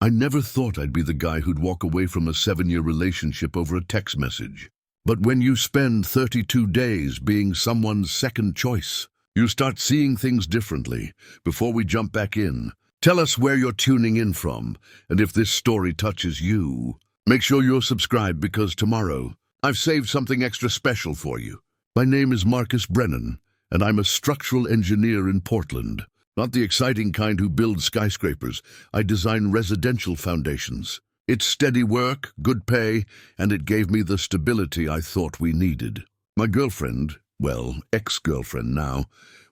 I never thought I'd be the guy who'd walk away from a 7-year relationship over a text message. But when you spend 32 days being someone's second choice, you start seeing things differently. Before we jump back in, tell us where you're tuning in from, and if this story touches you, make sure you're subscribed because tomorrow, I've saved something extra special for you. My name is Marcus Brennan, and I'm a structural engineer in Portland. Not the exciting kind who builds skyscrapers. I design residential foundations. It's steady work, good pay, and it gave me the stability I thought we needed. My girlfriend, well, ex-girlfriend now,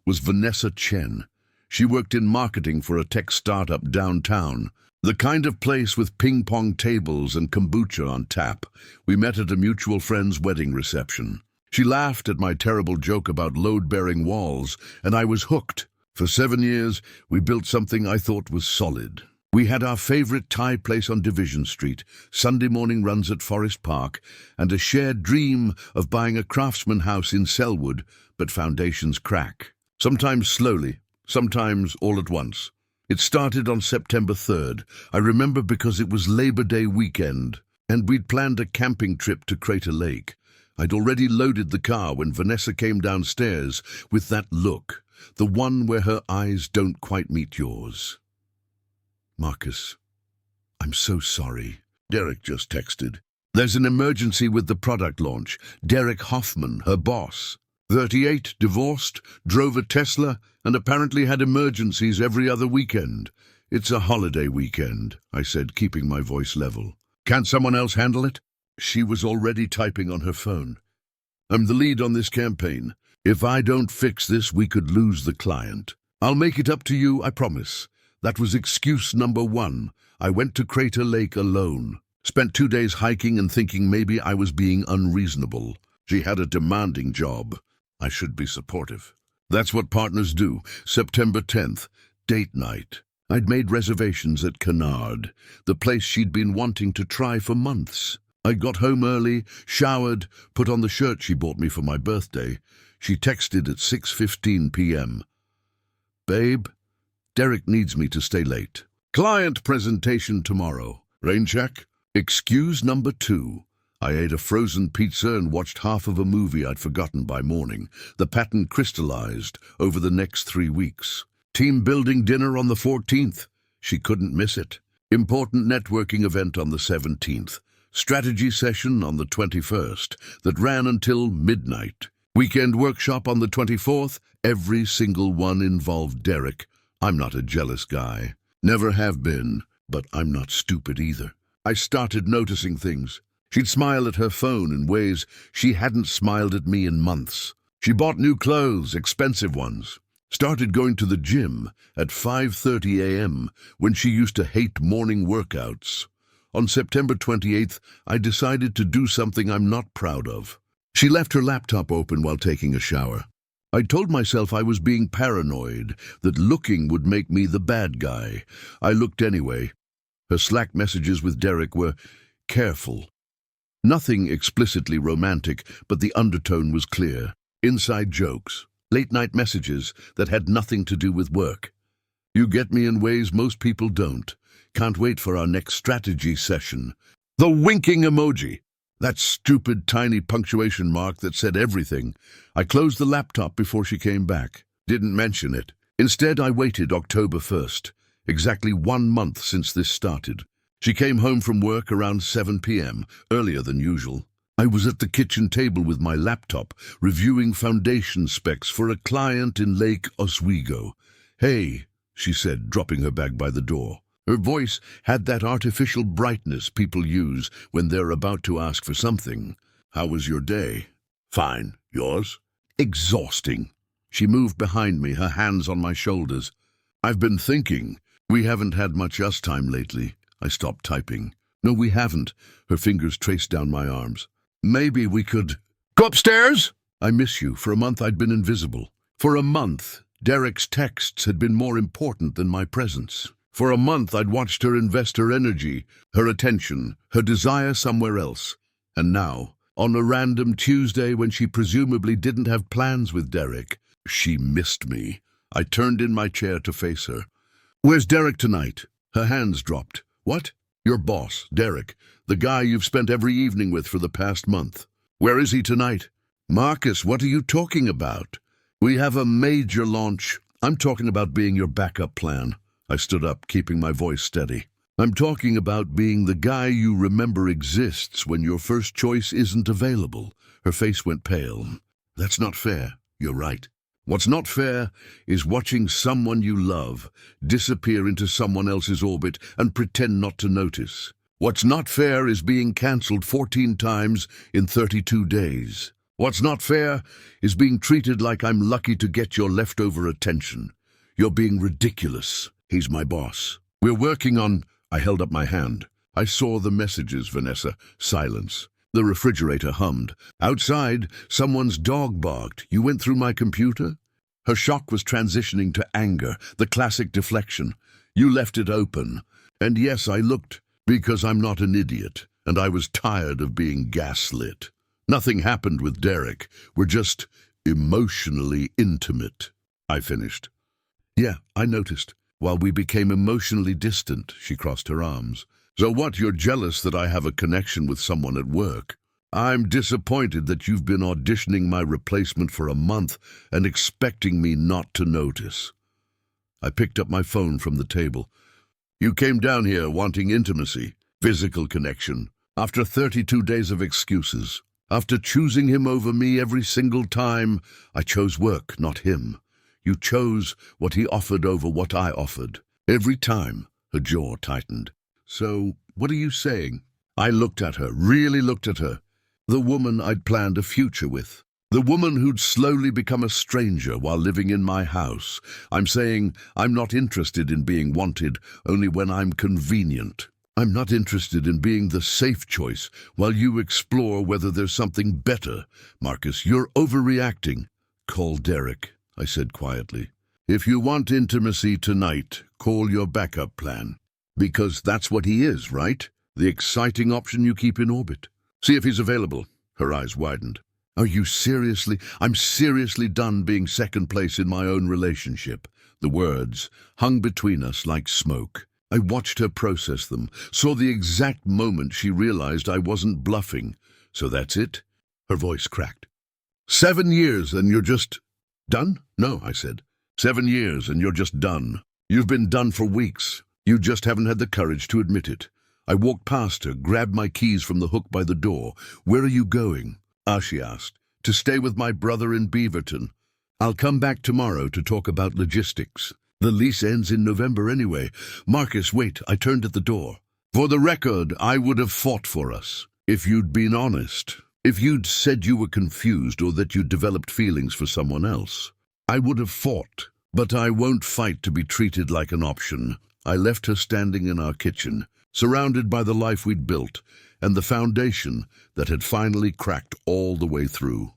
was Vanessa Chen. She worked in marketing for a tech startup downtown, the kind of place with ping-pong tables and kombucha on tap. We met at a mutual friend's wedding reception. She laughed at my terrible joke about load-bearing walls, and I was hooked. For 7 years, we built something I thought was solid. We had our favorite Thai place on Division Street, Sunday morning runs at Forest Park, and a shared dream of buying a craftsman house in Selwood, but foundations crack. Sometimes slowly, sometimes all at once. It started on September 3rd. I remember because it was Labor Day weekend, and we'd planned a camping trip to Crater Lake. I'd already loaded the car when Vanessa came downstairs with that look. The one where her eyes don't quite meet yours. Marcus, I'm so sorry. Derek just texted. There's an emergency with the product launch. Derek Hoffman, her boss. 38, divorced, drove a Tesla, and apparently had emergencies every other weekend. It's a holiday weekend, I said, keeping my voice level. Can't someone else handle it? She was already typing on her phone. I'm the lead on this campaign. If I don't fix this, we could lose the client. I'll make it up to you, I promise. That was excuse number 1. I went to Crater Lake alone. Spent 2 days hiking and thinking maybe I was being unreasonable. She had a demanding job. I should be supportive. That's what partners do. September 10th, date night. I'd made reservations at Canard, the place she'd been wanting to try for months. I got home early, showered, put on the shirt she bought me for my birthday. She texted at 6:15 p.m. Babe, Derek needs me to stay late. Client presentation tomorrow. Rain check? Excuse number 2. I ate a frozen pizza and watched half of a movie I'd forgotten by morning. The pattern crystallized over the next 3 weeks. Team building dinner on the 14th. She couldn't miss it. Important networking event on the 17th. Strategy session on the 21st that ran until midnight. Weekend workshop on the 24th, every single one involved Derek. I'm not a jealous guy. Never have been, but I'm not stupid either. I started noticing things. She'd smile at her phone in ways she hadn't smiled at me in months. She bought new clothes, expensive ones. Started going to the gym at 5:30 a.m. when she used to hate morning workouts. On September 28th, I decided to do something I'm not proud of. She left her laptop open while taking a shower. I told myself I was being paranoid, that looking would make me the bad guy. I looked anyway. Her Slack messages with Derek were careful. Nothing explicitly romantic, but the undertone was clear. Inside jokes, late-night messages that had nothing to do with work. You get me in ways most people don't. Can't wait for our next strategy session. The winking emoji. That stupid tiny punctuation mark that said everything. I closed the laptop before she came back. Didn't mention it. Instead, I waited October 1st, exactly 1 month since this started. She came home from work around 7 p.m., earlier than usual. I was at the kitchen table with my laptop, reviewing foundation specs for a client in Lake Oswego. Hey, she said, dropping her bag by the door. Her voice had that artificial brightness people use when they're about to ask for something. How was your day? Fine. Yours? Exhausting. She moved behind me, her hands on my shoulders. I've been thinking. We haven't had much us time lately. I stopped typing. No, we haven't. Her fingers traced down my arms. Maybe we could... Go upstairs! I miss you. For a month I'd been invisible. For a month, Derek's texts had been more important than my presence. For a month, I'd watched her invest her energy, her attention, her desire somewhere else. And now, on a random Tuesday when she presumably didn't have plans with Derek, she missed me. I turned in my chair to face her. Where's Derek tonight? Her hands dropped. What? Your boss, Derek, the guy you've spent every evening with for the past month. Where is he tonight? Marcus, what are you talking about? We have a major launch. I'm talking about being your backup plan. I stood up, keeping my voice steady. I'm talking about being the guy you remember exists when your first choice isn't available. Her face went pale. That's not fair. You're right. What's not fair is watching someone you love disappear into someone else's orbit and pretend not to notice. What's not fair is being cancelled 14 times in 32 days. What's not fair is being treated like I'm lucky to get your leftover attention. You're being ridiculous. He's my boss. We're working on... I held up my hand. I saw the messages, Vanessa. Silence. The refrigerator hummed. Outside, someone's dog barked. You went through my computer? Her shock was transitioning to anger, the classic deflection. You left it open. And yes, I looked, because I'm not an idiot, and I was tired of being gaslit. Nothing happened with Derek. We're just emotionally intimate. I finished. Yeah, I noticed. While we became emotionally distant, she crossed her arms. So what, you're jealous that I have a connection with someone at work? I'm disappointed that you've been auditioning my replacement for a month and expecting me not to notice. I picked up my phone from the table. You came down here wanting intimacy, physical connection, after 32 days of excuses. After choosing him over me every single time, I chose work, not him. You chose what he offered over what I offered. Every time, her jaw tightened. So, what are you saying? I looked at her, really looked at her. The woman I'd planned a future with. The woman who'd slowly become a stranger while living in my house. I'm saying I'm not interested in being wanted only when I'm convenient. I'm not interested in being the safe choice while you explore whether there's something better. Marcus, you're overreacting. Call Derek, I said quietly. If you want intimacy tonight, call your backup plan. Because that's what he is, right? The exciting option you keep in orbit. See if he's available. Her eyes widened. Are you seriously? I'm seriously done being second place in my own relationship. The words hung between us like smoke. I watched her process them, saw the exact moment she realized I wasn't bluffing. So that's it? Her voice cracked. 7 years and you're just... done? No, I said. 7 years and you're just done. You've been done for weeks. You just haven't had the courage to admit it. I walked past her, grabbed my keys from the hook by the door. Where are you going? She asked. To stay with my brother in Beaverton. I'll come back tomorrow to talk about logistics. The lease ends in November anyway. Marcus, wait, I turned at the door. For the record, I would have fought for us. If you'd been honest. If you'd said you were confused or that you'd developed feelings for someone else. I would have fought. But I won't fight to be treated like an option. I left her standing in our kitchen, surrounded by the life we'd built, and the foundation that had finally cracked all the way through.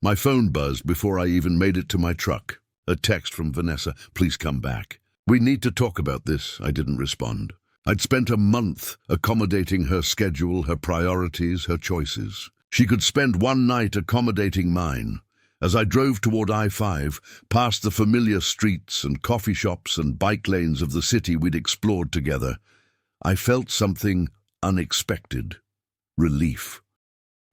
My phone buzzed before I even made it to my truck. A text from Vanessa, please come back. We need to talk about this, I didn't respond. I'd spent a month accommodating her schedule, her priorities, her choices. She could spend one night accommodating mine. As I drove toward I-5, past the familiar streets and coffee shops and bike lanes of the city we'd explored together, I felt something unexpected. Relief.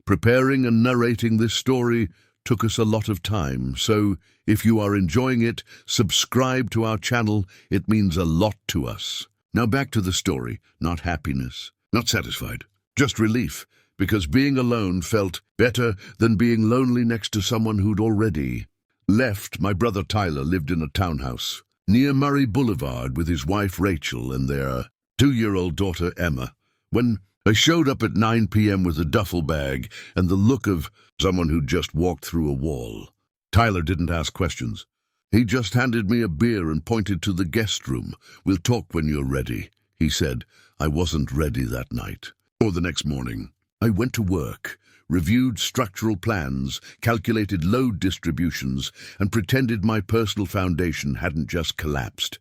Preparing and narrating this story took us a lot of time, so if you are enjoying it, subscribe to our channel. It means a lot to us. Now back to the story. Not happiness, not satisfied, just relief, because being alone felt better than being lonely next to someone who'd already left. My brother Tyler lived in a townhouse near Murray Boulevard with his wife Rachel and their 2-year-old daughter Emma. When I showed up at 9 p.m. with a duffel bag and the look of someone who'd just walked through a wall, Tyler didn't ask questions. He just handed me a beer and pointed to the guest room. We'll talk when you're ready, he said. I wasn't ready that night or the next morning. I went to work, reviewed structural plans, calculated load distributions, and pretended my personal foundation hadn't just collapsed.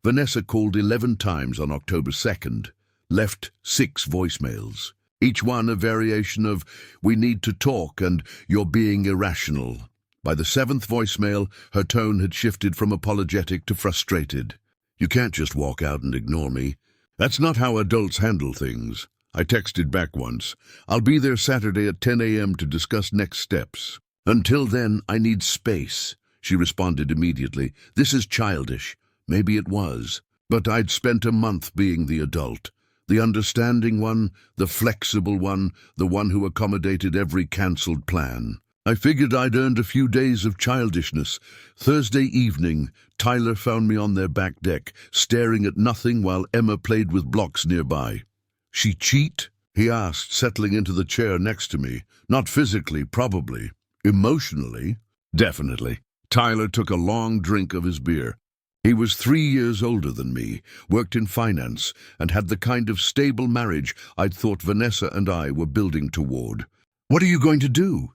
Vanessa called 11 times on October 2nd, left 6 voicemails, each one a variation of, "We need to talk," and "You're being irrational." By the 7th voicemail, her tone had shifted from apologetic to frustrated. You can't just walk out and ignore me. That's not how adults handle things. I texted back once. I'll be there Saturday at 10 a.m. to discuss next steps. Until then, I need space. She responded immediately. This is childish. Maybe it was. But I'd spent a month being the adult. The understanding one, the flexible one, the one who accommodated every cancelled plan. I figured I'd earned a few days of childishness. Thursday evening, Tyler found me on their back deck, staring at nothing while Emma played with blocks nearby. She cheat? He asked, settling into the chair next to me. Not physically, probably. Emotionally? Definitely. Tyler took a long drink of his beer. He was 3 years older than me, worked in finance, and had the kind of stable marriage I'd thought Vanessa and I were building toward. What are you going to do?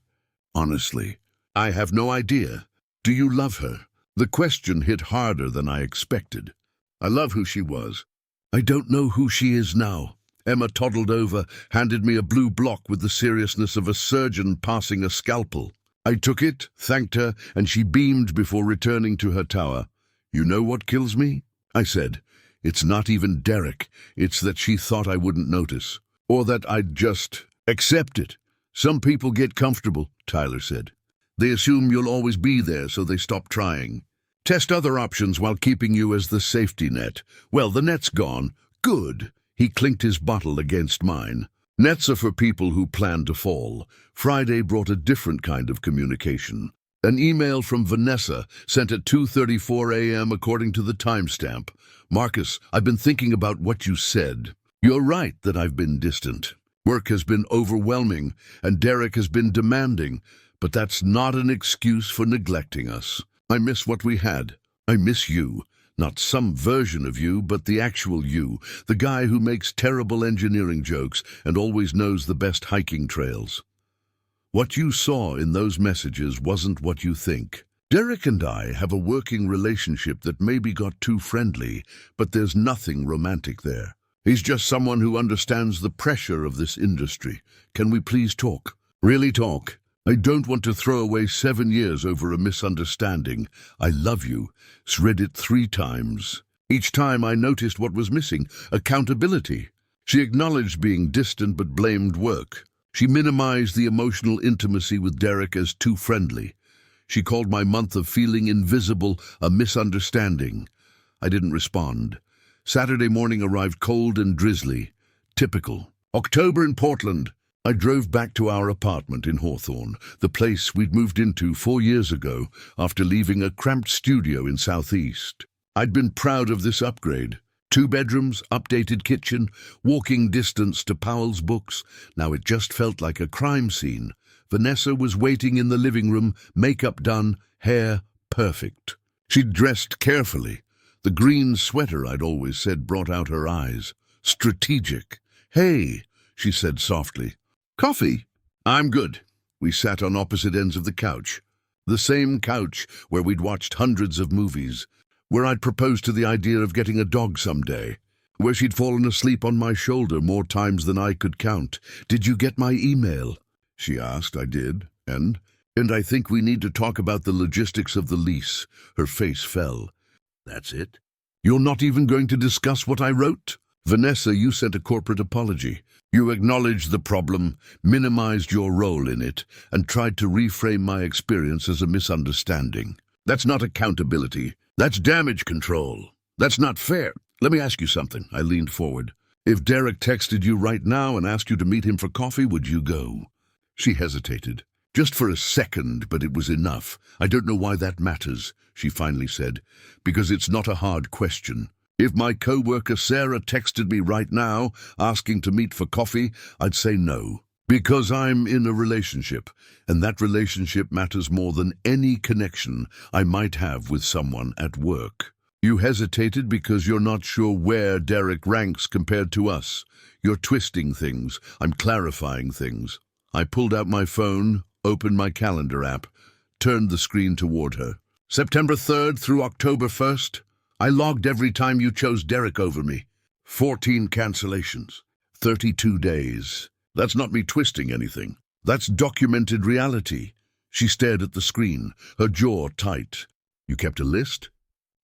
Honestly, I have no idea. Do you love her? The question hit harder than I expected. I love who she was. I don't know who she is now. Emma toddled over, handed me a blue block with the seriousness of a surgeon passing a scalpel. I took it, thanked her, and she beamed before returning to her tower. You know what kills me? I said. It's not even Derek. It's that she thought I wouldn't notice. Or that I'd just accept it. Some people get comfortable, Tyler said. They assume you'll always be there, so they stop trying. Test other options while keeping you as the safety net. Well, the net's gone. Good. He clinked his bottle against mine. Nets are for people who plan to fall. Friday brought a different kind of communication. An email from Vanessa, sent at 2:34 a.m. according to the timestamp. Marcus, I've been thinking about what you said. You're right that I've been distant. Work has been overwhelming, and Derek has been demanding, but that's not an excuse for neglecting us. I miss what we had. I miss you. Not some version of you, but the actual you, the guy who makes terrible engineering jokes and always knows the best hiking trails. What you saw in those messages wasn't what you think. Derek and I have a working relationship that maybe got too friendly, but there's nothing romantic there. He's just someone who understands the pressure of this industry. Can we please talk? Really talk? I don't want to throw away 7 years over a misunderstanding. I love you. Read it 3 times. Each time I noticed what was missing, accountability. She acknowledged being distant but blamed work. She minimized the emotional intimacy with Derek as too friendly. She called my month of feeling invisible a misunderstanding. I didn't respond. Saturday morning arrived cold and drizzly. Typical. October in Portland. I drove back to our apartment in Hawthorne, the place we'd moved into 4 years ago after leaving a cramped studio in Southeast. I'd been proud of this upgrade. 2 bedrooms, updated kitchen, walking distance to Powell's books. Now it just felt like a crime scene. Vanessa was waiting in the living room, makeup done, hair perfect. She'd dressed carefully. The green sweater I'd always said brought out her eyes. Strategic. Hey, she said softly. Coffee? I'm good. We sat on opposite ends of the couch. The same couch where we'd watched hundreds of movies, where I'd proposed to the idea of getting a dog someday, where she'd fallen asleep on my shoulder more times than I could count. Did you get my email? She asked. I did. And I think we need to talk about the logistics of the lease. Her face fell. That's it? You're not even going to discuss what I wrote? Vanessa, you sent a corporate apology. You acknowledged the problem, minimized your role in it, and tried to reframe my experience as a misunderstanding. That's not accountability. That's damage control. That's not fair. Let me ask you something. I leaned forward. If Derek texted you right now and asked you to meet him for coffee, would you go? She hesitated. Just for a second, but it was enough. I don't know why that matters, she finally said, because it's not a hard question. If my co-worker Sarah texted me right now, asking to meet for coffee, I'd say no. Because I'm in a relationship, and that relationship matters more than any connection I might have with someone at work. You hesitated because you're not sure where Derek ranks compared to us. You're twisting things. I'm clarifying things. I pulled out my phone, opened my calendar app, turned the screen toward her. September 3rd through October 1st, I logged every time you chose Derek over me. 14 cancellations. 32 days. That's not me twisting anything. That's documented reality. She stared at the screen, her jaw tight. You kept a list?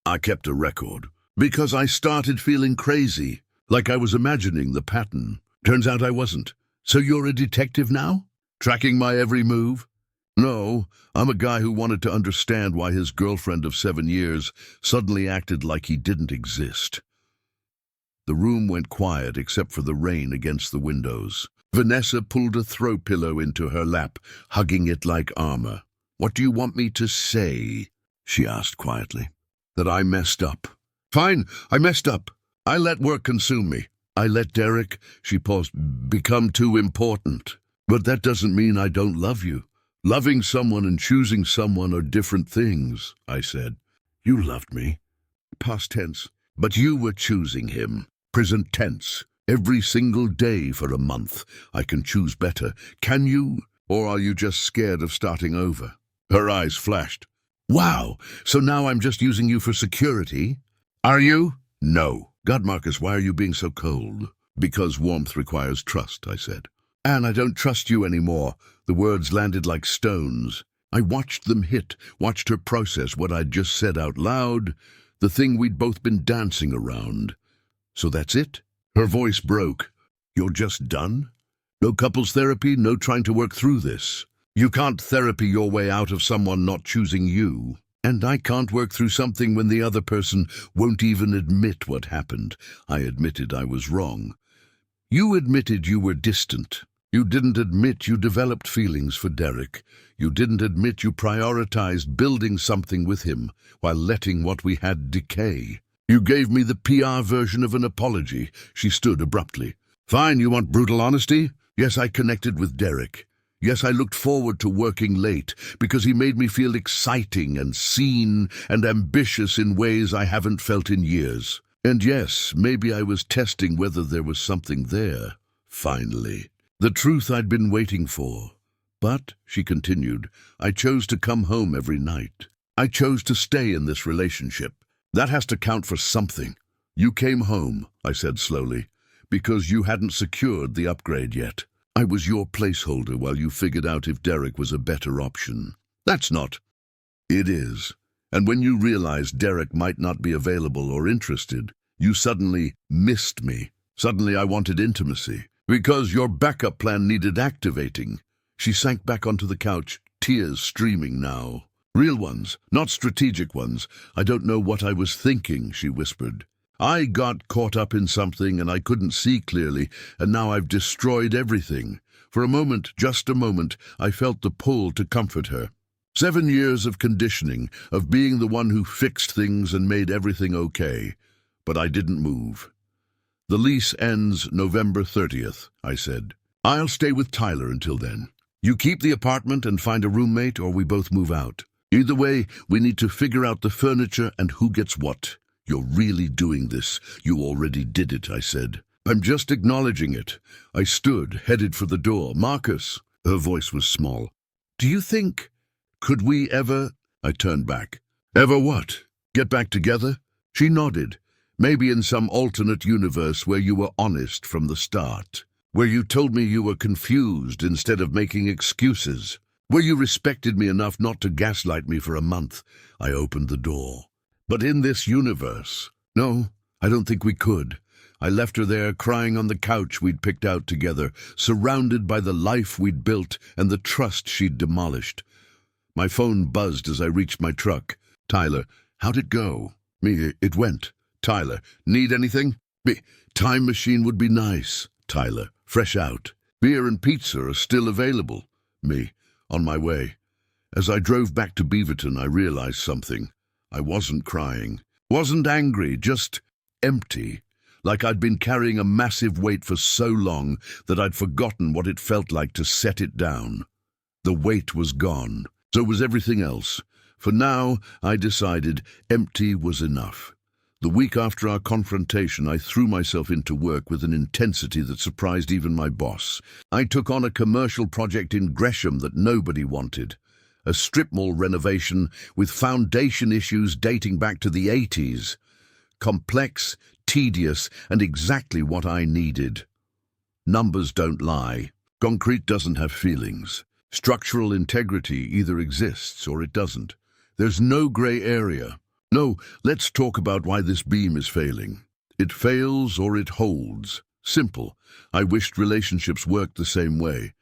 I kept a record. Because I started feeling crazy, like I was imagining the pattern. Turns out I wasn't. So you're a detective now? Tracking my every move? No, I'm a guy who wanted to understand why his girlfriend of 7 years suddenly acted like he didn't exist. The room went quiet except for the rain against the windows. Vanessa pulled a throw pillow into her lap, hugging it like armor. "What do you want me to say?" she asked quietly. "That I messed up." "Fine, I messed up. I let work consume me. I let Derek," she paused, "become too important. But that doesn't mean I don't love you. Loving someone and choosing someone are different things," I said. "You loved me." Past tense. "But you were choosing him." Present tense. "Every single day for a month. I can choose better. Can you? Or are you just scared of starting over?" Her eyes flashed. "Wow, so now I'm just using you for security?" "Are you?" "No." "God, Marcus, why are you being so cold?" "Because warmth requires trust," I said. "And I don't trust you anymore." The words landed like stones. I watched them hit, watched her process what I'd just said out loud, the thing we'd both been dancing around. "So that's it?" Her voice broke. "You're just done? No couples therapy, no trying to work through this? You can't therapy your way out of someone not choosing you. And I can't work through something when the other person won't even admit what happened." I admitted I was wrong. "You admitted you were distant. You didn't admit you developed feelings for Derek. You didn't admit you prioritized building something with him while letting what we had decay. You gave me the PR version of an apology." She stood abruptly. "Fine, you want brutal honesty? Yes, I connected with Derek. Yes, I looked forward to working late because he made me feel exciting and seen and ambitious in ways I haven't felt in years. And yes, maybe I was testing whether there was something there. Finally. The truth I'd been waiting for. But," she continued, "I chose to come home every night. I chose to stay in this relationship. That has to count for something." "You came home," I said slowly, "because you hadn't secured the upgrade yet. I was your placeholder while you figured out if Derek was a better option." "That's not." "It is. And when you realized Derek might not be available or interested, you suddenly missed me. Suddenly I wanted intimacy. Because your backup plan needed activating." She sank back onto the couch, tears streaming now. "Real ones, not strategic ones. I don't know what I was thinking," she whispered. "I got caught up in something and I couldn't see clearly, and now I've destroyed everything." For a moment, just a moment, I felt the pull to comfort her. 7 years of conditioning, of being the one who fixed things and made everything okay. But I didn't move. "The lease ends November 30th, I said. "I'll stay with Tyler until then. You keep the apartment and find a roommate, or we both move out. Either way, we need to figure out the furniture and who gets what." "You're really doing this. You already did it," I said. "I'm just acknowledging it." I stood, headed for the door. "Marcus," her voice was small, "do you think, could we ever—" I turned back. "Ever what? Get back together?" She nodded. "Maybe in some alternate universe where you were honest from the start. Where you told me you were confused instead of making excuses. Where you respected me enough not to gaslight me for a month." I opened the door. "But in this universe, no, I don't think we could." I left her there, crying on the couch we'd picked out together, surrounded by the life we'd built and the trust she'd demolished. My phone buzzed as I reached my truck. "Tyler, how'd it go?" "Me, it went." "Tyler, need anything?" "Me, time machine would be nice." "Tyler, fresh out." "Beer and pizza are still available." "Me, on my way." As I drove back to Beaverton, I realized something. I wasn't crying, wasn't angry, just empty. Like I'd been carrying a massive weight for so long that I'd forgotten what it felt like to set it down. The weight was gone. So was everything else. For now, I decided empty was enough. The week after our confrontation, I threw myself into work with an intensity that surprised even my boss. I took on a commercial project in Gresham that nobody wanted. A strip mall renovation with foundation issues dating back to the 80s. Complex, tedious, and exactly what I needed. Numbers don't lie. Concrete doesn't have feelings. Structural integrity either exists or it doesn't. There's no gray area. No, let's talk about why this beam is failing. It fails or it holds. Simple. I wished relationships worked the same way.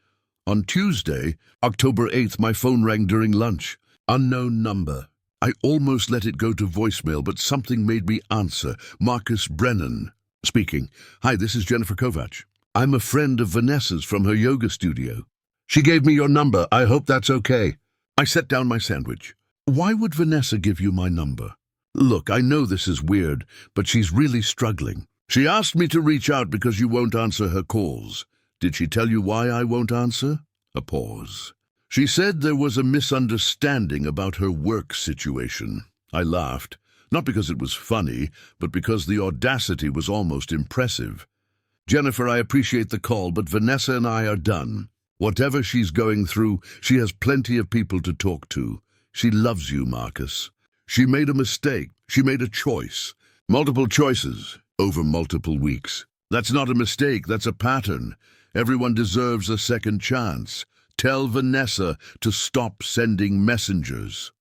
On Tuesday, October 8th, my phone rang during lunch. Unknown number. I almost let it go to voicemail, but something made me answer. Marcus Brennan speaking. Hi, this is Jennifer Kovac. I'm a friend of Vanessa's from her yoga studio. She gave me your number. I hope that's okay. I set down my sandwich. Why would Vanessa give you my number? Look, I know this is weird, but she's really struggling. She asked me to reach out because you won't answer her calls. Did she tell you why I won't answer? A pause. She said there was a misunderstanding about her work situation. I laughed, not because it was funny, but because the audacity was almost impressive. Jennifer, I appreciate the call, but Vanessa and I are done. Whatever she's going through, she has plenty of people to talk to. She loves you, Marcus. She made a mistake. She made a choice. Multiple choices over multiple weeks. That's not a mistake, that's a pattern. Everyone deserves a second chance. Tell Vanessa to stop sending messengers.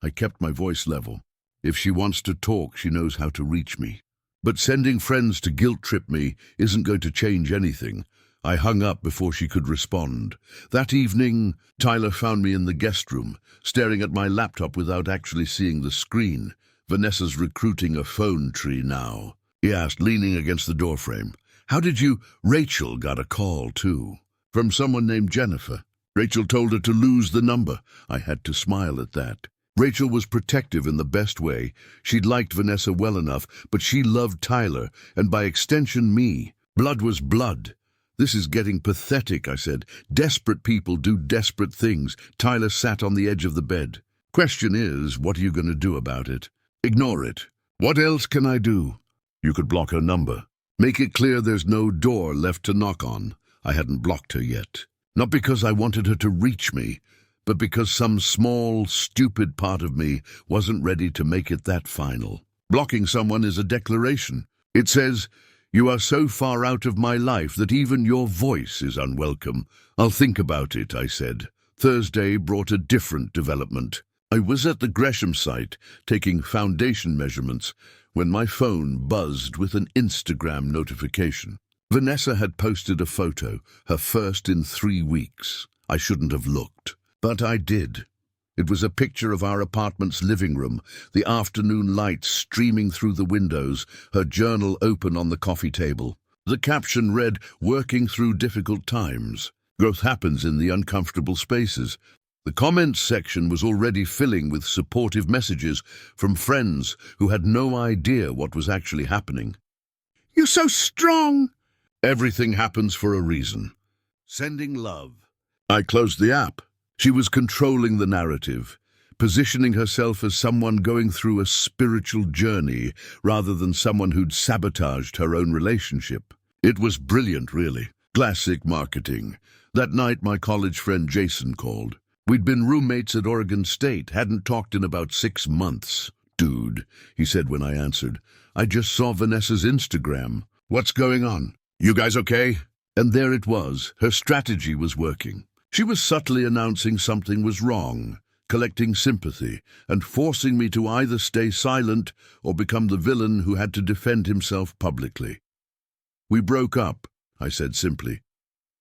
I kept my voice level. If she wants to talk, she knows how to reach me. But sending friends to guilt-trip me isn't going to change anything. I hung up before she could respond. That evening, Tyler found me in the guest room, staring at my laptop without actually seeing the screen. Vanessa's recruiting a phone tree now, he asked, leaning against the doorframe. How did you... Rachel got a call, too. From someone named Jennifer. Rachel told her to lose the number. I had to smile at that. Rachel was protective in the best way. She'd liked Vanessa well enough, but she loved Tyler, and by extension me. Blood was blood. This is getting pathetic, I said. Desperate people do desperate things. Tyler sat on the edge of the bed. Question is, what are you going to do about it? Ignore it. What else can I do? You could block her number. Make it clear there's no door left to knock on. I hadn't blocked her yet. Not because I wanted her to reach me, but because some small, stupid part of me wasn't ready to make it that final. Blocking someone is a declaration. It says, you are so far out of my life that even your voice is unwelcome. I'll think about it, I said. Thursday brought a different development. I was at the Gresham site, taking foundation measurements, when my phone buzzed with an Instagram notification. Vanessa had posted a photo, her first in 3 weeks. I shouldn't have looked, but I did. It was a picture of our apartment's living room, the afternoon light streaming through the windows, her journal open on the coffee table. The caption read, working through difficult times. Growth happens in the uncomfortable spaces. The comments section was already filling with supportive messages from friends who had no idea what was actually happening. You're so strong! Everything happens for a reason. Sending love. I closed the app. She was controlling the narrative, positioning herself as someone going through a spiritual journey rather than someone who'd sabotaged her own relationship. It was brilliant, really. Classic marketing. That night, my college friend Jason called. We'd been roommates at Oregon State, hadn't talked in about 6 months. Dude, he said when I answered, I just saw Vanessa's Instagram. What's going on? You guys okay? And there it was. Her strategy was working. She was subtly announcing something was wrong, collecting sympathy, and forcing me to either stay silent or become the villain who had to defend himself publicly. We broke up, I said simply.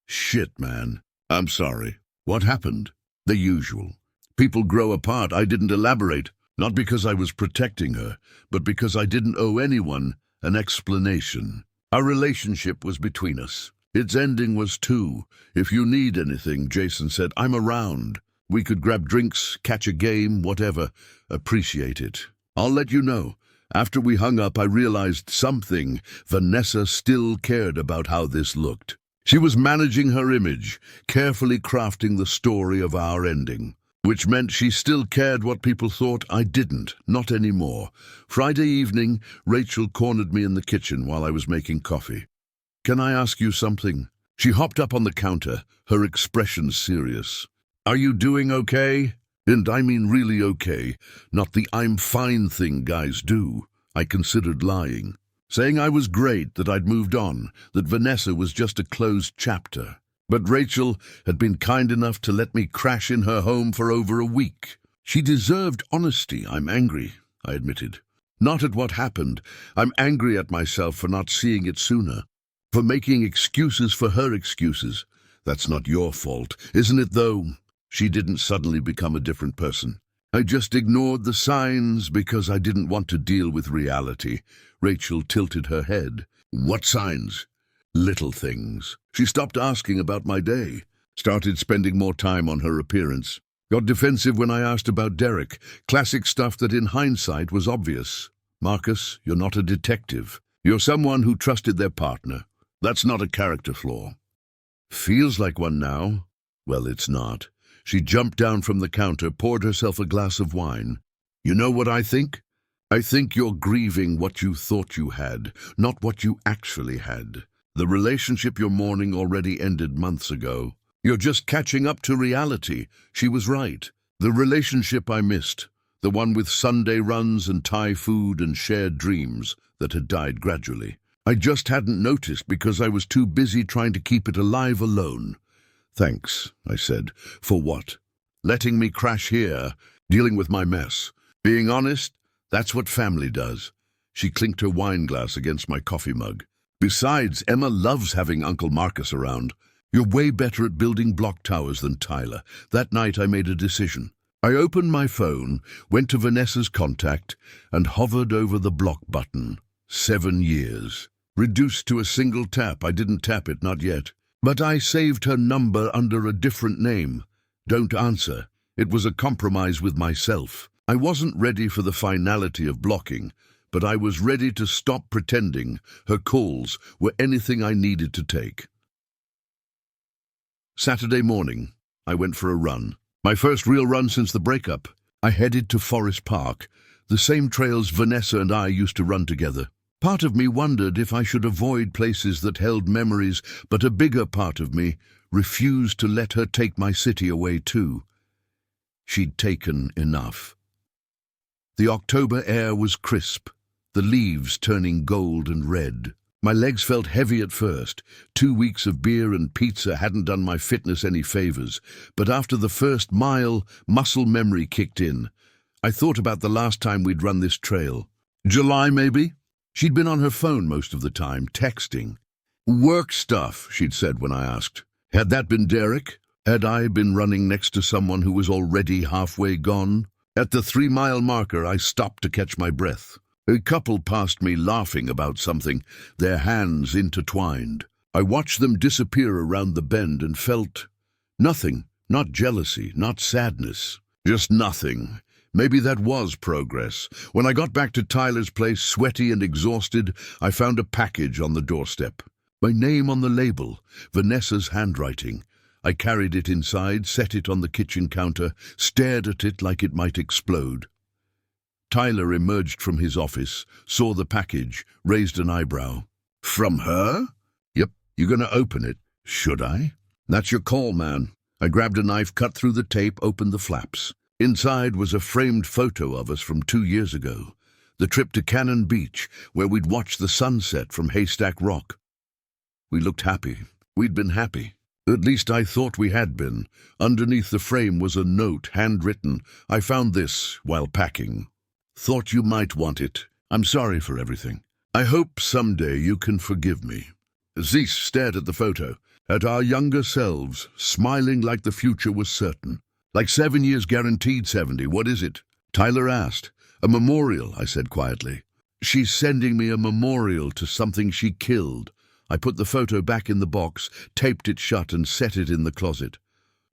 Shit, man. I'm sorry. What happened? The usual. People grow apart. I didn't elaborate, not because I was protecting her, but because I didn't owe anyone an explanation. Our relationship was between us. Its ending was too. If you need anything, Jason said, I'm around. We could grab drinks, catch a game, whatever. Appreciate it. I'll let you know. After we hung up, I realized something. Vanessa still cared about how this looked. She was managing her image, carefully crafting the story of our ending, which meant she still cared what people thought. I didn't, not anymore. Friday evening, Rachel cornered me in the kitchen while I was making coffee. Can I ask you something? She hopped up on the counter, her expression serious. Are you doing okay? And I mean really okay, not the I'm fine thing guys do. I considered lying, saying I was great, that I'd moved on, that Vanessa was just a closed chapter. But Rachel had been kind enough to let me crash in her home for over a week. She deserved honesty. I'm angry. I admitted. Not at what happened. I'm angry at myself for not seeing it sooner. For making excuses for her excuses. That's not your fault, isn't it though? She didn't suddenly become a different person. I just ignored the signs because I didn't want to deal with reality. Rachel tilted her head. What signs? Little things. She stopped asking about my day. Started spending more time on her appearance. Got defensive when I asked about Derek. Classic stuff that in hindsight was obvious. Marcus, you're not a detective. You're someone who trusted their partner. That's not a character flaw. Feels like one now. Well, it's not. She jumped down from the counter, poured herself a glass of wine. You know what I think? I think you're grieving what you thought you had, not what you actually had. The relationship you're mourning already ended months ago. You're just catching up to reality. She was right. The relationship I missed, the one with Sunday runs and Thai food and shared dreams that had died gradually. I just hadn't noticed because I was too busy trying to keep it alive alone. Thanks, I said. For what? Letting me crash here, dealing with my mess. Being honest, that's what family does. She clinked her wine glass against my coffee mug. Besides, Emma loves having Uncle Marcus around. You're way better at building block towers than Tyler. That night I made a decision. I opened my phone, went to Vanessa's contact, and hovered over the block button. 7 years. Reduced to a single tap. I didn't tap it, not yet. But I saved her number under a different name. Don't answer. It was a compromise with myself. I wasn't ready for the finality of blocking, but I was ready to stop pretending her calls were anything I needed to take. Saturday morning, I went for a run. My first real run since the breakup. I headed to Forest Park, the same trails Vanessa and I used to run together. Part of me wondered if I should avoid places that held memories, but a bigger part of me refused to let her take my city away too. She'd taken enough. The October air was crisp, the leaves turning gold and red. My legs felt heavy at first. 2 weeks of beer and pizza hadn't done my fitness any favors, but after the first mile, muscle memory kicked in. I thought about the last time we'd run this trail. July, maybe? She'd been on her phone most of the time, texting. Work stuff, she'd said when I asked. Had that been Derek? Had I been running next to someone who was already halfway gone? At the 3-mile marker, I stopped to catch my breath. A couple passed me laughing about something, their hands intertwined. I watched them disappear around the bend and felt nothing, not jealousy, not sadness, just nothing. Maybe that was progress. When I got back to Tyler's place, sweaty and exhausted, I found a package on the doorstep. My name on the label, Vanessa's handwriting. I carried it inside, set it on the kitchen counter, stared at it like it might explode. Tyler emerged from his office, saw the package, raised an eyebrow. From her? Yep. You gonna open it? Should I? That's your call, man. I grabbed a knife, cut through the tape, opened the flaps. Inside was a framed photo of us from 2 years ago. The trip to Cannon Beach, where we'd watched the sunset from Haystack Rock. We looked happy. We'd been happy. At least I thought we had been. Underneath the frame was a note, handwritten. I found this while packing. Thought you might want it. I'm sorry for everything. I hope someday you can forgive me. Zeus stared at the photo, at our younger selves, smiling like the future was certain. Like 7 years guaranteed 70, what is it? Tyler asked. A memorial, I said quietly. She's sending me a memorial to something she killed. I put the photo back in the box, taped it shut and set it in the closet.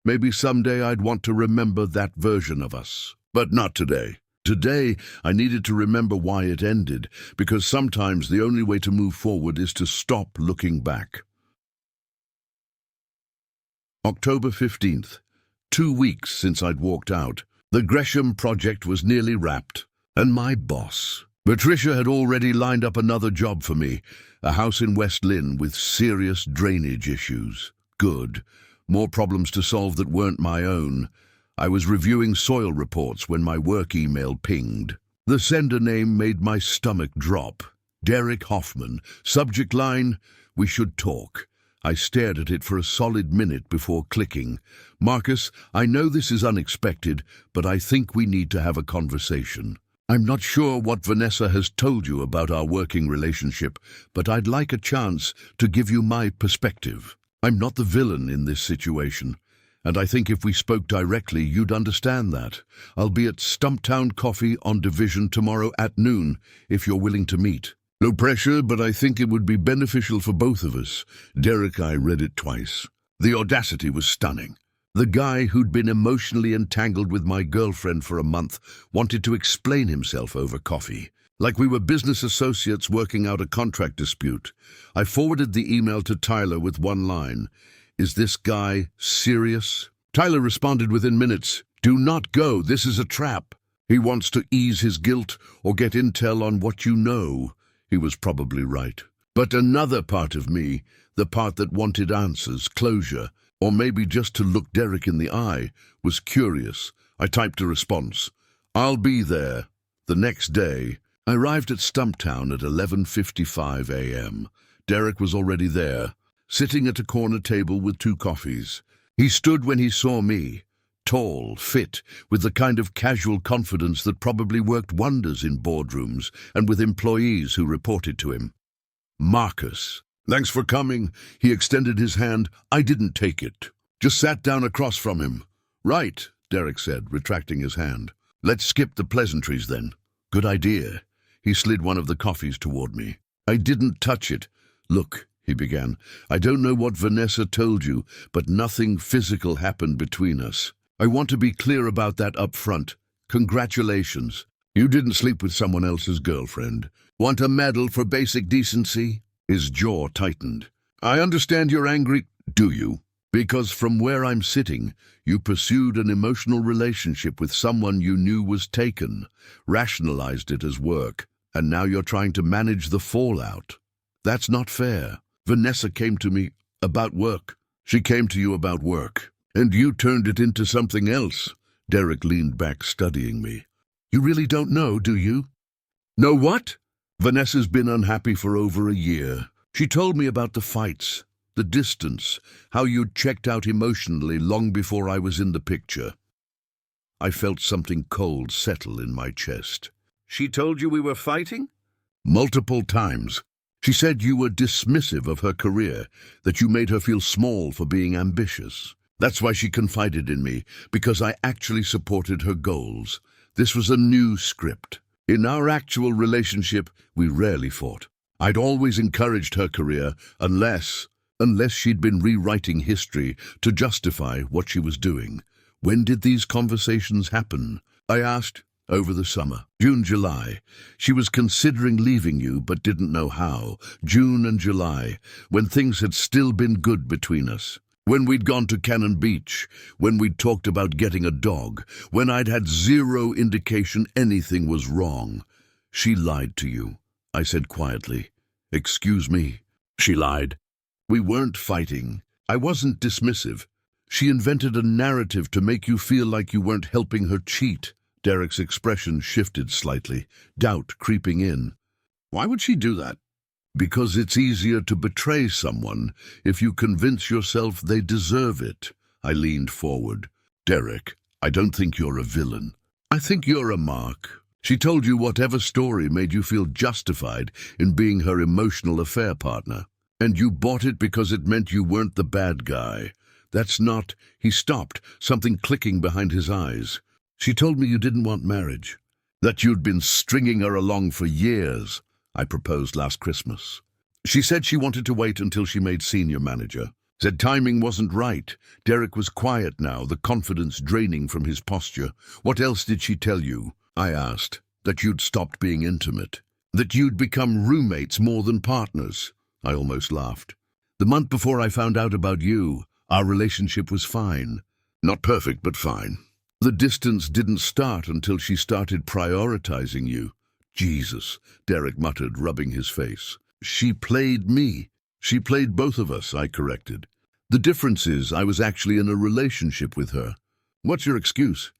Maybe someday I'd want to remember that version of us. But not today. Today, I needed to remember why it ended, because sometimes the only way to move forward is to stop looking back. October 15th. 2 weeks since I'd walked out. The Gresham project was nearly wrapped. And my boss, Patricia, had already lined up another job for me, a house in West Lynn with serious drainage issues. Good. More problems to solve that weren't my own. I was reviewing soil reports when my work email pinged. The sender name made my stomach drop. Derek Hoffman. Subject line, we should talk. I stared at it for a solid minute before clicking. Marcus, I know this is unexpected, but I think we need to have a conversation. I'm not sure what Vanessa has told you about our working relationship, but I'd like a chance to give you my perspective. I'm not the villain in this situation, and I think if we spoke directly, you'd understand that. I'll be at Stumptown Coffee on Division tomorrow at noon, if you're willing to meet. No pressure, but I think it would be beneficial for both of us. Derek, I read it twice. The audacity was stunning. The guy who'd been emotionally entangled with my girlfriend for a month wanted to explain himself over coffee, like we were business associates working out a contract dispute. I forwarded the email to Tyler with one line: "Is this guy serious?" Tyler responded within minutes: "Do not go, this is a trap. He wants to ease his guilt or get intel on what you know." He was probably right. But another part of me, the part that wanted answers, closure, or maybe just to look Derek in the eye, was curious. I typed a response: "I'll be there." The next day, I arrived at Stumptown at 11:55 a.m. Derek was already there, sitting at a corner table with 2 coffees. He stood when he saw me, tall, fit, with the kind of casual confidence that probably worked wonders in boardrooms and with employees who reported to him. "Marcus, thanks for coming." He extended his hand. I didn't take it. Just sat down across from him. "Right," Derek said, retracting his hand. "Let's skip the pleasantries then." "Good idea." He slid one of the coffees toward me. I didn't touch it. "Look," he began, "I don't know what Vanessa told you, but nothing physical happened between us. I want to be clear about that up front. Congratulations. You didn't sleep with someone else's girlfriend. Want a medal for basic decency?" His jaw tightened. "I understand you're angry." "Do you? Because from where I'm sitting, you pursued an emotional relationship with someone you knew was taken, rationalized it as work, and now you're trying to manage the fallout. That's not fair. Vanessa came to me about work." "She came to you about work, and you turned it into something else." Derek leaned back, studying me. "You really don't know, do you?" "Know what?" "Vanessa's been unhappy for over a year. She told me about the fights, the distance, how you'd checked out emotionally long before I was in the picture." I felt something cold settle in my chest. "She told you we were fighting?" "Multiple times. She said you were dismissive of her career, that you made her feel small for being ambitious. That's why she confided in me, because I actually supported her goals. This was a new script. In our actual relationship, we rarely fought. I'd always encouraged her career, unless she'd been rewriting history to justify what she was doing." "When did these conversations happen?" I asked. "Over the summer. June, July. She was considering leaving you, but didn't know how. June and July, when things had still been good between us. When we'd gone to Cannon Beach, when we'd talked about getting a dog, when I'd had zero indication anything was wrong." "She lied to you," I said quietly. "Excuse me." "She lied." "We weren't fighting. I wasn't dismissive. She invented a narrative to make you feel like you weren't helping her cheat." Derek's expression shifted slightly, doubt creeping in. "Why would she do that?" "Because it's easier to betray someone if you convince yourself they deserve it." I leaned forward. "Derek, I don't think you're a villain. I think you're a mark. She told you whatever story made you feel justified in being her emotional affair partner. And you bought it because it meant you weren't the bad guy. That's not—" He stopped, something clicking behind his eyes. "She told me you didn't want marriage, that you'd been stringing her along for years. I proposed last Christmas. She said she wanted to wait until she made senior manager. Said timing wasn't right." Derek was quiet now, the confidence draining from his posture. "What else did she tell you?" I asked. "That you'd stopped being intimate. That you'd become roommates more than partners." I almost laughed. "The month before I found out about you, our relationship was fine. Not perfect, but fine. The distance didn't start until she started prioritizing you." "Jesus," Derek muttered, rubbing his face. "She played me." "She played both of us," I corrected. "The difference is I was actually in a relationship with her." "What's your excuse?"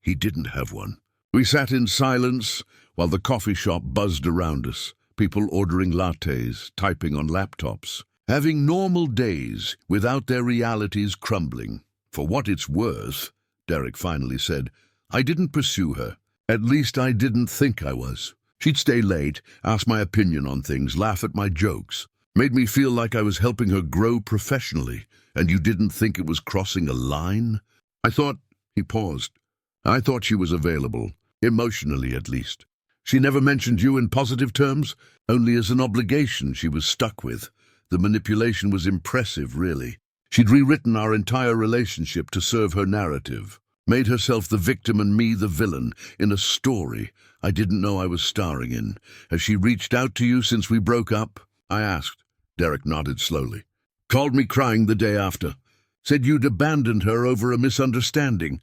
He didn't have one. We sat in silence while the coffee shop buzzed around us, people ordering lattes, typing on laptops, having normal days without their realities crumbling. "For what it's worth," Derek finally said, "I didn't pursue her. At least I didn't think I was. She'd stay late, ask my opinion on things, laugh at my jokes. Made me feel like I was helping her grow professionally, and you didn't think it was crossing a line? I thought, he paused, I thought she was available, emotionally at least. She never mentioned you in positive terms, only as an obligation she was stuck with. The manipulation was impressive, really. She'd rewritten our entire relationship to serve her narrative. Made herself the victim and me the villain, in a story I didn't know I was starring in. Has she reached out to you since we broke up? I asked. Derek nodded slowly. Called me crying the day after. Said you'd abandoned her over a misunderstanding.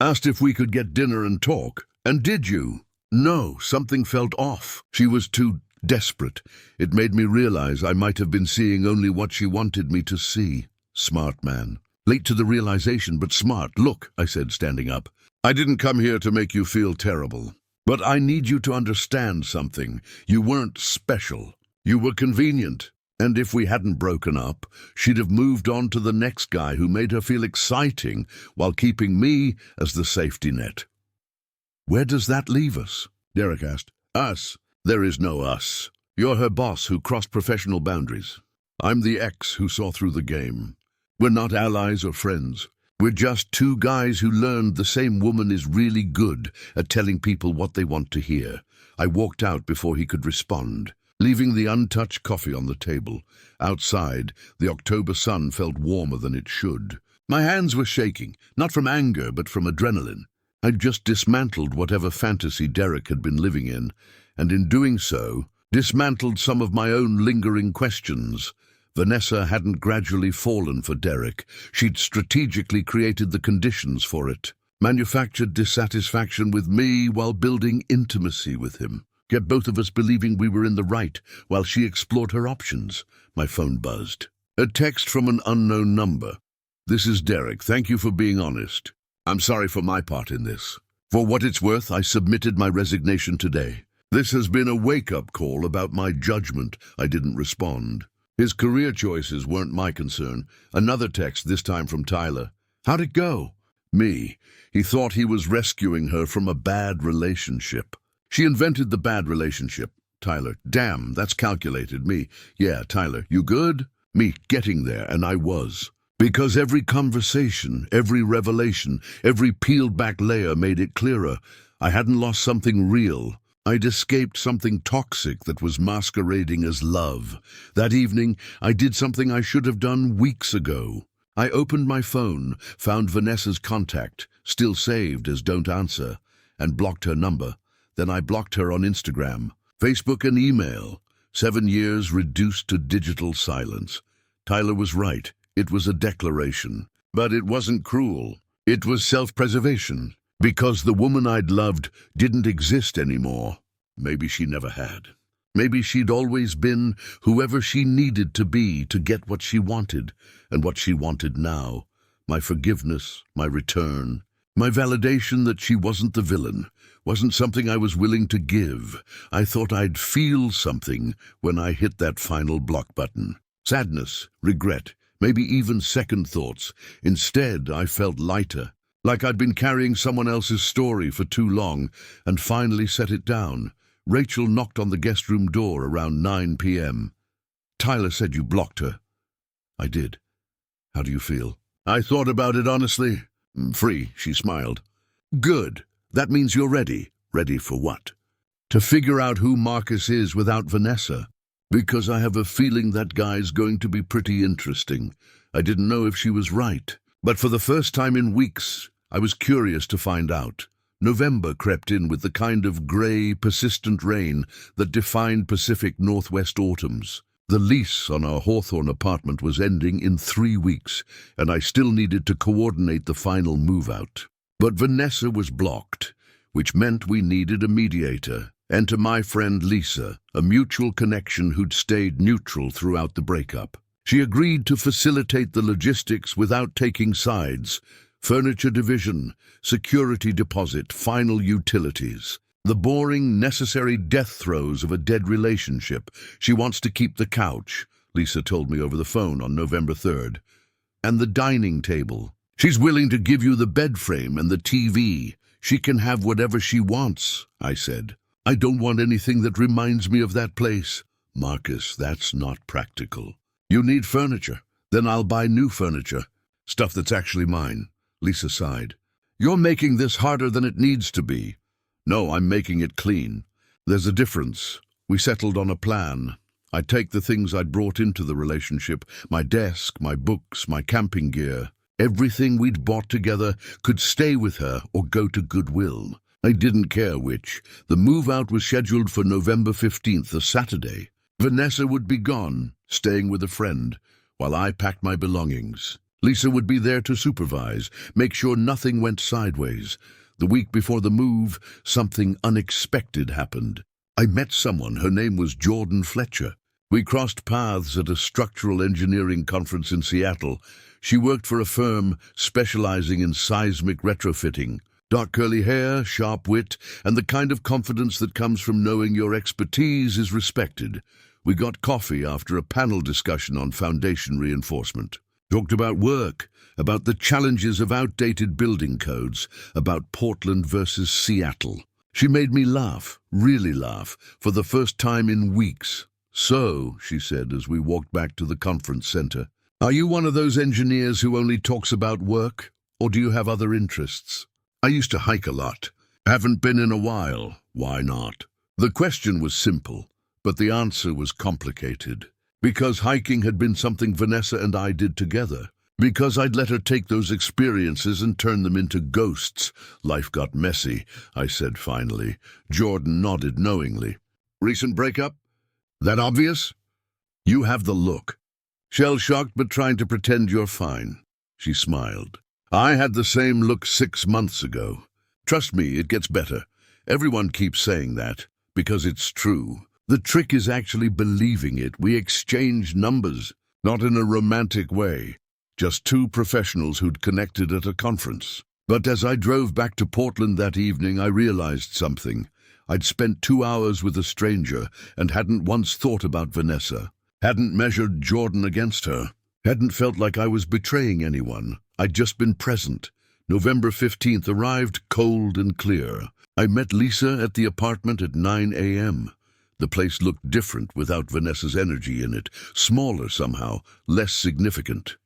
Asked if we could get dinner and talk. And did you? No, something felt off. She was too desperate. It made me realize I might have been seeing only what she wanted me to see. Smart man. Late to the realization, but smart. Look, I said, standing up. I didn't come here to make you feel terrible. But I need you to understand something. You weren't special. You were convenient. And if we hadn't broken up, she'd have moved on to the next guy who made her feel exciting while keeping me as the safety net. Where does that leave us? Derek asked. Us? There is no us. You're her boss who crossed professional boundaries. I'm the ex who saw through the game. We're not allies or friends. We're just two guys who learned the same woman is really good at telling people what they want to hear. I walked out before he could respond, leaving the untouched coffee on the table. Outside, the October sun felt warmer than it should. My hands were shaking, not from anger but from adrenaline. I'd just dismantled whatever fantasy Derek had been living in, and in doing so, dismantled some of my own lingering questions. Vanessa hadn't gradually fallen for Derek. She'd strategically created the conditions for it. Manufactured dissatisfaction with me while building intimacy with him. Kept both of us believing we were in the right while she explored her options. My phone buzzed. A text from an unknown number. This is Derek. Thank you for being honest. I'm sorry for my part in this. For what it's worth, I submitted my resignation today. This has been a wake-up call about my judgment. I didn't respond. His career choices weren't my concern. Another text, this time from Tyler. How'd it go? Me. He thought he was rescuing her from a bad relationship. She invented the bad relationship. Tyler. Damn, that's calculated. Me. Yeah, Tyler. You good? Me. Getting there, and I was. Because every conversation, every revelation, every peeled-back layer made it clearer. I hadn't lost something real. I'd escaped something toxic that was masquerading as love. That evening, I did something I should have done weeks ago. I opened my phone, found Vanessa's contact, still saved as don't answer, and blocked her number. Then I blocked her on Instagram, Facebook and email. 7 years reduced to digital silence. Tyler was right. It was a declaration. But it wasn't cruel. It was self-preservation. Because the woman I'd loved didn't exist anymore. Maybe she never had. Maybe she'd always been whoever she needed to be to get what she wanted, and what she wanted now. My forgiveness, my return, my validation that she wasn't the villain, wasn't something I was willing to give. I thought I'd feel something when I hit that final block button. Sadness, regret, maybe even second thoughts. Instead, I felt lighter. Like I'd been carrying someone else's story for too long and finally set it down. Rachel knocked on the guest room door around 9 p.m. Tyler said you blocked her. I did. How do you feel? I thought about it honestly. Free, she smiled. Good. That means you're ready. Ready for what? To figure out who Marcus is without Vanessa. Because I have a feeling that guy's going to be pretty interesting. I didn't know if she was right. But for the first time in weeks, I was curious to find out. November crept in with the kind of grey, persistent rain that defined Pacific Northwest autumns. The lease on our Hawthorne apartment was ending in 3 weeks, and I still needed to coordinate the final move-out. But Vanessa was blocked, which meant we needed a mediator. Enter my friend Lisa, a mutual connection who'd stayed neutral throughout the breakup. She agreed to facilitate the logistics without taking sides. Furniture division, security deposit, final utilities. The boring, necessary death throes of a dead relationship. She wants to keep the couch, Lisa told me over the phone on November 3rd. And the dining table. She's willing to give you the bed frame and the TV. She can have whatever she wants, I said. I don't want anything that reminds me of that place. Marcus, that's not practical. You need furniture. Then I'll buy new furniture. Stuff that's actually mine. Lisa sighed. You're making this harder than it needs to be. No, I'm making it clean. There's a difference. We settled on a plan. I'd take the things I'd brought into the relationship, my desk, my books, my camping gear. Everything we'd bought together could stay with her or go to Goodwill. I didn't care which. The move-out was scheduled for November 15th, a Saturday. Vanessa would be gone, staying with a friend, while I packed my belongings. Lisa would be there to supervise, make sure nothing went sideways. The week before the move, something unexpected happened. I met someone. Her name was Jordan Fletcher. We crossed paths at a structural engineering conference in Seattle. She worked for a firm specializing in seismic retrofitting. Dark curly hair, sharp wit, and the kind of confidence that comes from knowing your expertise is respected. We got coffee after a panel discussion on foundation reinforcement. Talked about work, about the challenges of outdated building codes, about Portland versus Seattle. She made me laugh, really laugh, for the first time in weeks. So, she said as we walked back to the conference center, are you one of those engineers who only talks about work, or do you have other interests? I used to hike a lot. Haven't been in a while. Why not? The question was simple, but the answer was complicated. Because hiking had been something Vanessa and I did together. Because I'd let her take those experiences and turn them into ghosts. Life got messy, I said finally. Jordan nodded knowingly. Recent breakup? That obvious? You have the look. Shell-shocked but trying to pretend you're fine. She smiled. I had the same look 6 months ago. Trust me, it gets better. Everyone keeps saying that, because it's true. The trick is actually believing it. We exchanged numbers, not in a romantic way. Just two professionals who'd connected at a conference. But as I drove back to Portland that evening, I realized something. I'd spent 2 hours with a stranger and hadn't once thought about Vanessa. Hadn't measured Jordan against her. Hadn't felt like I was betraying anyone. I'd just been present. November 15th arrived cold and clear. I met Lisa at the apartment at 9 a.m. The place looked different without Vanessa's energy in it. Smaller somehow, less significant.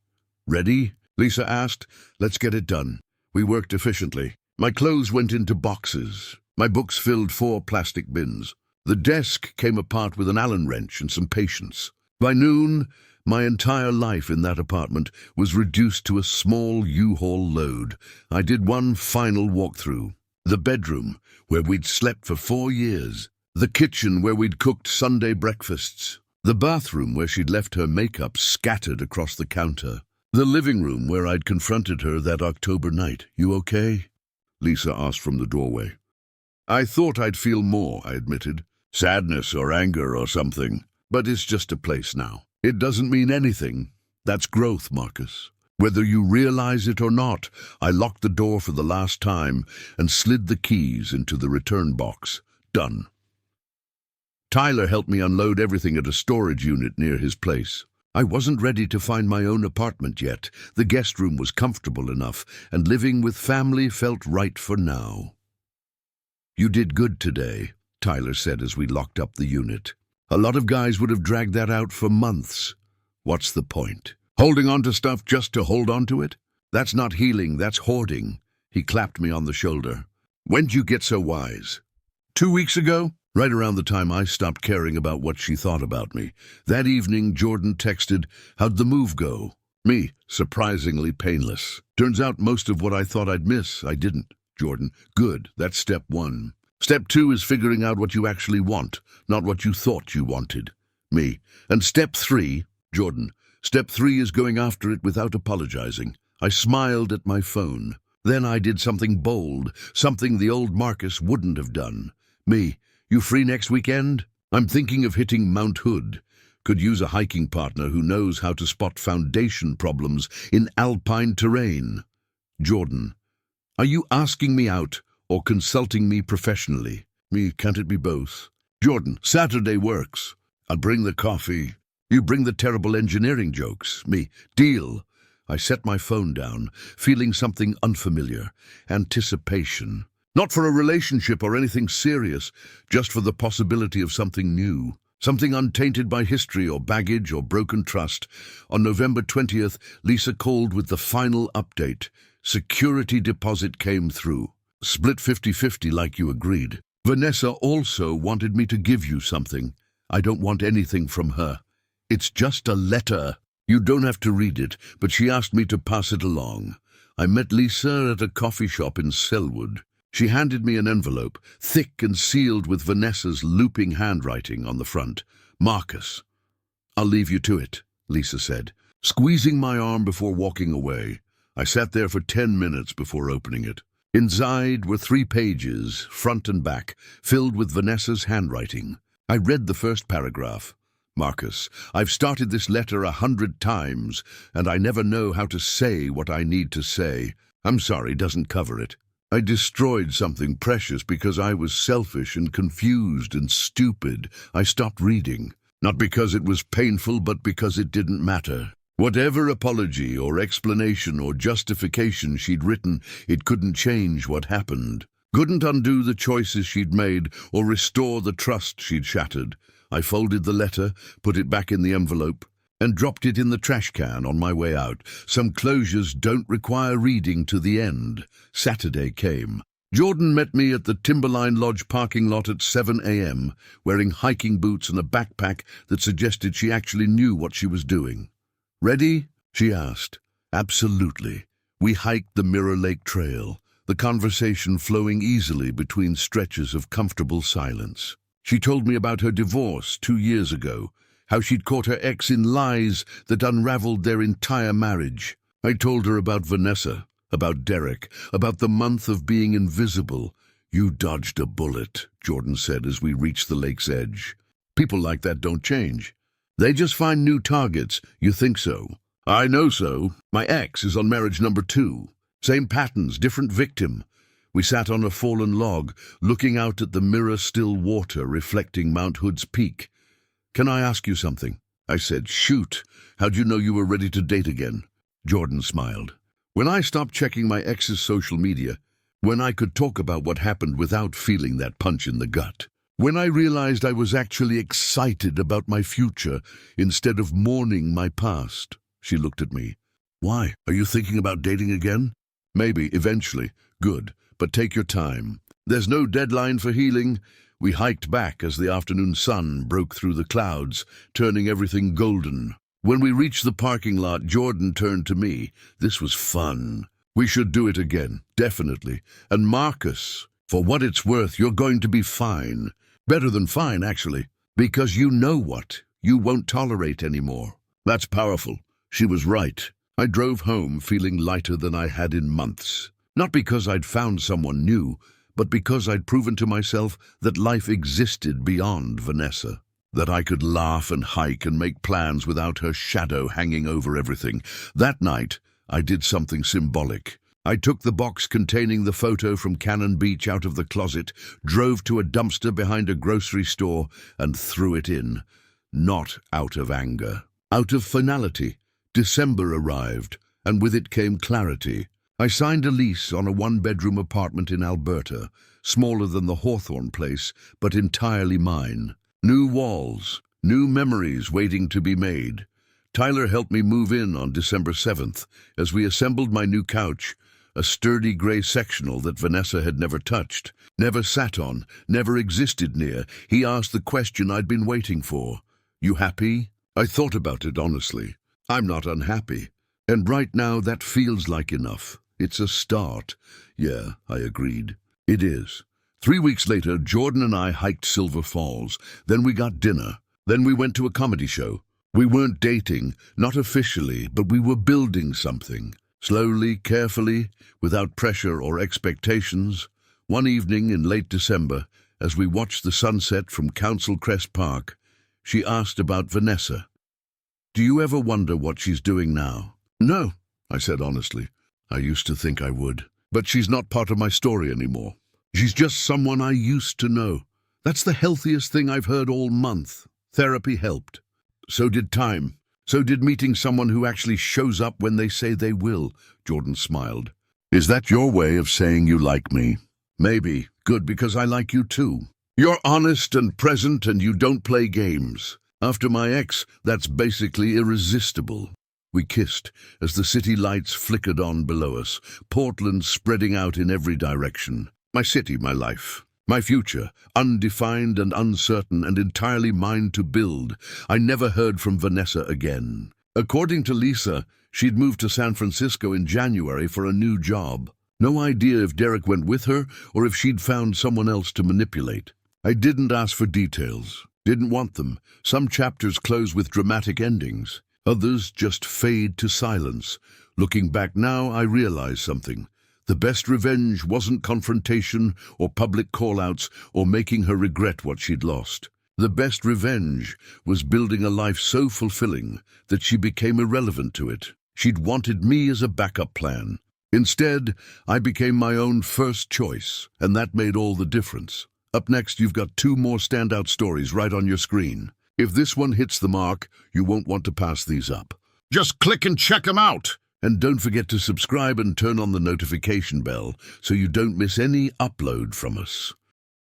Ready? Lisa asked. Let's get it done. We worked efficiently. My clothes went into boxes. My books filled 4 plastic bins. The desk came apart with an Allen wrench and some patience. By noon, my entire life in that apartment was reduced to a small U-Haul load. I did one final walkthrough. The bedroom, where we'd slept for 4 years. The kitchen, where we'd cooked Sunday breakfasts. The bathroom, where she'd left her makeup scattered across the counter. The living room, where I'd confronted her that October night. You okay? Lisa asked from the doorway. I thought I'd feel more, I admitted. Sadness or anger or something. But it's just a place now. It doesn't mean anything. That's growth, Marcus. Whether you realize it or not, I locked the door for the last time and slid the keys into the return box. Done. Tyler helped me unload everything at a storage unit near his place. I wasn't ready to find my own apartment yet. The guest room was comfortable enough, and living with family felt right for now. You did good today, Tyler said as we locked up the unit. A lot of guys would have dragged that out for months. What's the point? Holding on to stuff just to hold on to it? That's not healing, that's hoarding. He clapped me on the shoulder. When'd you get so wise? 2 weeks ago? Right around the time I stopped caring about what she thought about me. That evening, Jordan texted, "How'd the move go?" Me, surprisingly painless. Turns out most of what I thought I'd miss, I didn't. Jordan, good, that's step 1. Step 2 is figuring out what you actually want, not what you thought you wanted. Me. And step 3, Jordan, step 3 is going after it without apologizing. I smiled at my phone. Then I did something bold, something the old Marcus wouldn't have done. Me. You free next weekend? I'm thinking of hitting Mount Hood. Could use a hiking partner who knows how to spot foundation problems in alpine terrain. Jordan, are you asking me out or consulting me professionally? Me, can't it be both? Jordan, Saturday works. I'll bring the coffee. You bring the terrible engineering jokes. Me, deal. I set my phone down, feeling something unfamiliar. Anticipation. Not for a relationship or anything serious, just for the possibility of something new. Something untainted by history or baggage or broken trust. On November 20th, Lisa called with the final update. Security deposit came through. Split 50-50 like you agreed. Vanessa also wanted me to give you something. I don't want anything from her. It's just a letter. You don't have to read it, but she asked me to pass it along. I met Lisa at a coffee shop in Selwood. She handed me an envelope, thick and sealed with Vanessa's looping handwriting on the front. Marcus. I'll leave you to it, Lisa said, squeezing my arm before walking away. I sat there for 10 minutes before opening it. Inside were 3 pages, front and back, filled with Vanessa's handwriting. I read the first paragraph. Marcus, I've started this letter 100 times, and I never know how to say what I need to say. I'm sorry, doesn't cover it. I destroyed something precious because I was selfish and confused and stupid. I stopped reading, not because it was painful, but because it didn't matter. Whatever apology or explanation or justification she'd written, it couldn't change what happened. Couldn't undo the choices she'd made or restore the trust she'd shattered. I folded the letter, put it back in the envelope, and dropped it in the trash can on my way out. Some closures don't require reading to the end. Saturday came. Jordan met me at the Timberline Lodge parking lot at 7 a.m., wearing hiking boots and a backpack that suggested she actually knew what she was doing. Ready? She asked. Absolutely. We hiked the Mirror Lake Trail, the conversation flowing easily between stretches of comfortable silence. She told me about her divorce 2 years ago, how she'd caught her ex in lies that unraveled their entire marriage. I told her about Vanessa, about Derek, about the month of being invisible. You dodged a bullet, Jordan said as we reached the lake's edge. People like that don't change. They just find new targets. You think so? I know so. My ex is on marriage number 2. Same patterns, different victim. We sat on a fallen log, looking out at the mirror-still water reflecting Mount Hood's peak. Can I ask you something? I said. Shoot. How'd you know you were ready to date again? Jordan smiled. When I stopped checking my ex's social media, when I could talk about what happened without feeling that punch in the gut, when I realized I was actually excited about my future instead of mourning my past. She looked at me. Why? Are you thinking about dating again? Maybe, eventually. Good. But take your time. There's no deadline for healing. We hiked back as the afternoon sun broke through the clouds, turning everything golden. When we reached the parking lot, Jordan turned to me. This was fun. We should do it again, definitely. And Marcus, for what it's worth, you're going to be fine. Better than fine, actually. Because you know what you won't tolerate anymore. That's powerful. She was right. I drove home feeling lighter than I had in months. Not because I'd found someone new, but because I'd proven to myself that life existed beyond Vanessa. That I could laugh and hike and make plans without her shadow hanging over everything. That night, I did something symbolic. I took the box containing the photo from Cannon Beach out of the closet, drove to a dumpster behind a grocery store, and threw it in. Not out of anger. Out of finality. December arrived, and with it came clarity. I signed a lease on a 1-bedroom apartment in Alberta, smaller than the Hawthorne place, but entirely mine. New walls, new memories waiting to be made. Tyler helped me move in on December 7th as we assembled my new couch, a sturdy gray sectional that Vanessa had never touched, never sat on, never existed near. He asked the question I'd been waiting for. You happy? I thought about it honestly. I'm not unhappy. And right now that feels like enough. It's a start. Yeah, I agreed. It is. 3 weeks later, Jordan and I hiked Silver Falls. Then we got dinner. Then we went to a comedy show. We weren't dating, not officially, but we were building something. Slowly, carefully, without pressure or expectations. One evening in late December, as we watched the sunset from Council Crest Park, she asked about Vanessa. Do you ever wonder what she's doing now? No, I said honestly. I used to think I would. But she's not part of my story anymore. She's just someone I used to know. That's the healthiest thing I've heard all month. Therapy helped. So did time. So did meeting someone who actually shows up when they say they will, Jordan smiled. Is that your way of saying you like me? Maybe. Good, because I like you too. You're honest and present and you don't play games. After my ex, that's basically irresistible. We kissed as the city lights flickered on below us, Portland spreading out in every direction. My city, my life. My future, undefined and uncertain and entirely mine to build. I never heard from Vanessa again. According to Lisa, she'd moved to San Francisco in January for a new job. No idea if Derek went with her or if she'd found someone else to manipulate. I didn't ask for details. Didn't want them. Some chapters close with dramatic endings. Others just fade to silence. Looking back now, I realize something. The best revenge wasn't confrontation or public call-outs or making her regret what she'd lost. The best revenge was building a life so fulfilling that she became irrelevant to it. She'd wanted me as a backup plan. Instead, I became my own first choice, and that made all the difference. Up next, you've got 2 more standout stories right on your screen. If this one hits the mark, you won't want to pass these up. Just click and check them out! And don't forget to subscribe and turn on the notification bell so you don't miss any upload from us.